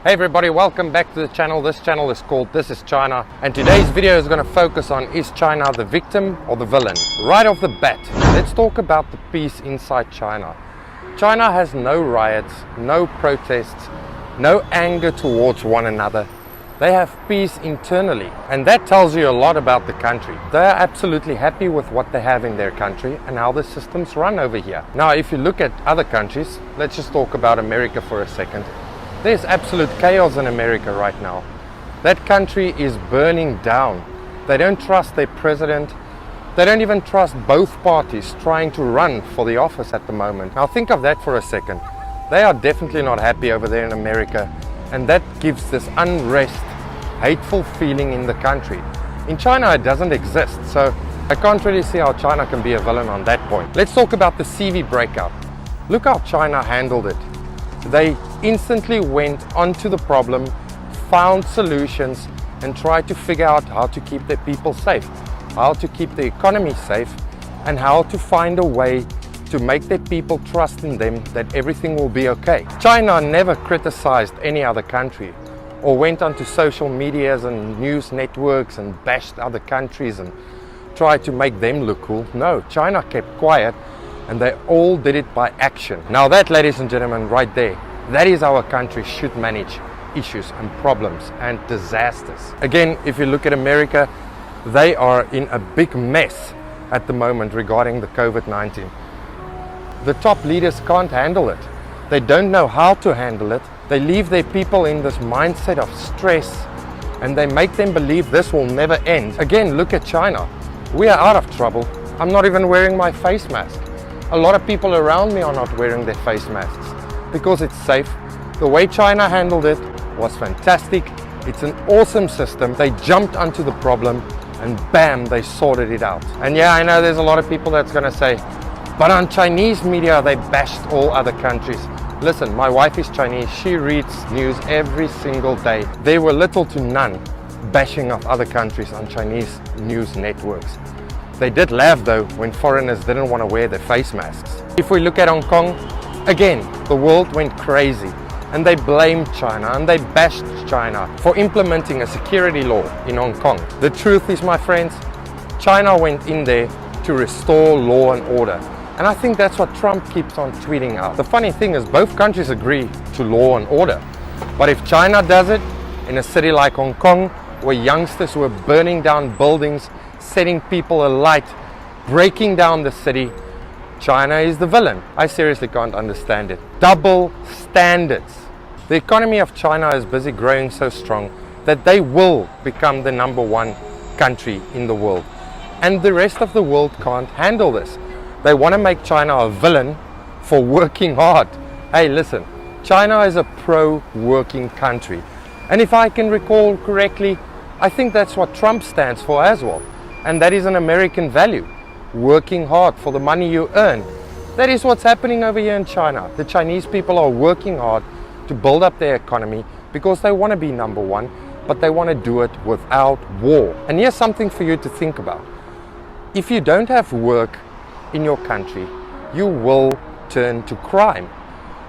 Hey everybody, welcome back to the channel. This channel is called This is China, and today's video is going to focus on, is China the victim or the villain? Right off the bat, let's talk about the peace inside China. China has no riots, no protests, no anger towards one another. They have peace internally, and that tells you a lot about the country. They are absolutely happy with what they have in their country and how the systems run over here. Now, if you look at other countries, let's just talk about America for a second. There's absolute chaos in America right now. That country is burning down. They don't trust their president. They don't even trust both parties trying to run for the office at the moment. Now think of that for a second. They are definitely not happy over there in America, and that gives this unrest, hateful feeling in the country. In China it doesn't exist, so I can't really see how China can be a villain on that point. Let's talk about the CV breakout. Look how China handled it. They instantly went onto the problem, found solutions, and tried to figure out how to keep their people safe, how to keep the economy safe, and how to find a way to make their people trust in them that everything will be okay. China never criticized any other country or went onto social medias and news networks and bashed other countries and tried to make them look cool. No, China kept quiet, and they all did it by action. Now that, ladies and gentlemen, right there, that is how a country should manage issues and problems and disasters. Again, if you look at America, they are in a big mess at the moment regarding the COVID-19. The top leaders can't handle it. They don't know how to handle it. They leave their people in this mindset of stress, and they make them believe this will never end. Again, look at China. We are out of trouble. I'm not even wearing my face mask. A lot of people around me are not wearing their face masks because it's safe. The way China handled it was fantastic. It's an awesome system. They jumped onto the problem and bam, they sorted it out. And yeah, I know there's a lot of people that's going to say, but on Chinese media, they bashed all other countries. Listen, my wife is Chinese. She reads news every single day. There were little to none bashing of other countries on Chinese news networks. They did laugh though when foreigners didn't want to wear their face masks. If we look at Hong Kong, again, the world went crazy and they blamed China and they bashed China for implementing a security law in Hong Kong. The truth is, my friends, China went in there to restore law and order. And I think that's what Trump keeps on tweeting out. The funny thing is, both countries agree to law and order. But if China does it in a city like Hong Kong, where youngsters were burning down buildings, setting people alight, breaking down the city, China is the villain. I seriously can't understand it. Double standards. The economy of China is busy growing so strong that they will become the #1 country in the world. And the rest of the world can't handle this. They want to make China a villain for working hard. Hey, listen, China is a pro-working country. And if I can recall correctly, I think that's what Trump stands for as well. And that is an American value. Working hard for the money you earn. That is what's happening over here in China. The Chinese people are working hard to build up their economy because they want to be #1, but they want to do it without war. And here's something for you to think about. If you don't have work in your country, you will turn to crime.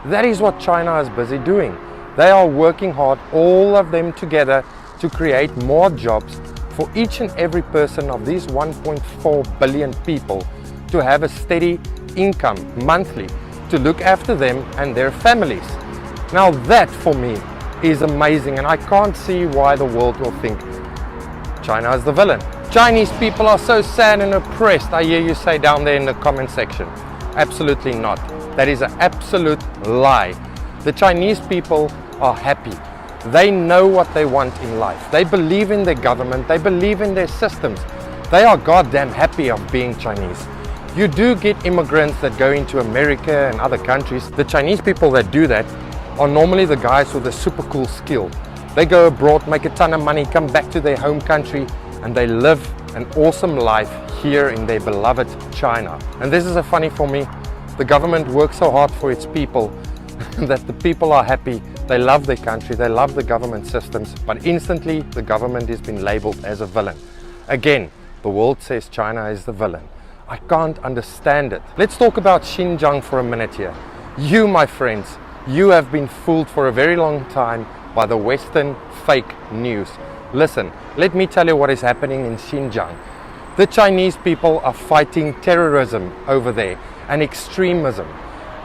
That is what China is busy doing. They are working hard, all of them together, to create more jobs for each and every person of these 1.4 billion people to have a steady income monthly to look after them and their families. Now that for me is amazing, and I can't see why the world will think China is the villain. Chinese people are so sad and oppressed, I hear you say down there in the comment section. Absolutely not. That is an absolute lie. The Chinese people are happy. They know what they want in life. They believe in their government. They believe in their systems. They are goddamn happy of being Chinese. You do get immigrants that go into America and other countries. The Chinese people that do that are normally the guys with a super cool skill. They go abroad, make a ton of money, come back to their home country, and they live an awesome life here in their beloved China. And this is a funny for me. The government works so hard for its people that the people are happy. They love their country, they love the government systems, but instantly the government has been labeled as a villain. Again, the world says China is the villain. I can't understand it. Let's talk about Xinjiang for a minute here. You, my friends, you have been fooled for a very long time by the Western fake news. Listen, let me tell you what is happening in Xinjiang. The Chinese people are fighting terrorism over there and extremism.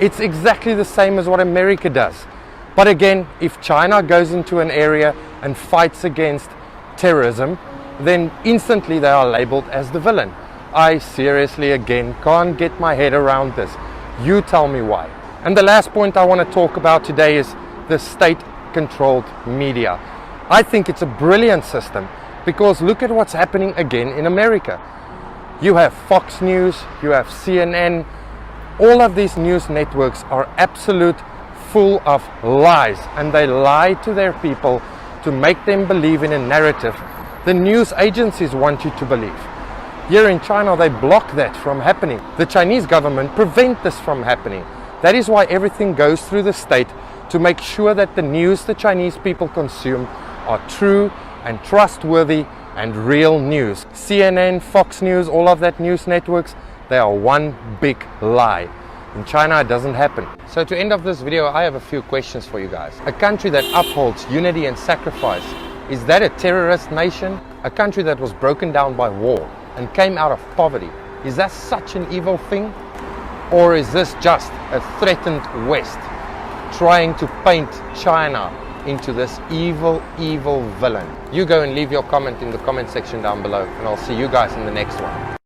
It's exactly the same as what America does. But again, if China goes into an area and fights against terrorism, then instantly they are labeled as the villain. I seriously again can't get my head around this. You tell me why. And the last point I want to talk about today is the state-controlled media. I think it's a brilliant system because look at what's happening again in America. You have Fox News, you have CNN. All of these news networks are absolute full of lies, and they lie to their people to make them believe in a narrative the news agencies want you to believe. Here in China, they block that from happening. The Chinese government prevent this from happening. That is why everything goes through the state to make sure that the news the Chinese people consume are true and trustworthy and real news. CNN, Fox News, all of that news networks, they are one big lie. In China, it doesn't happen. So to end of this video, I have a few questions for you guys. A country that upholds unity and sacrifice, is that a terrorist nation? A country that was broken down by war and came out of poverty, is that such an evil thing? Or is this just a threatened West trying to paint China into this evil, evil villain? You go and leave your comment in the comment section down below, and I'll see you guys in the next one.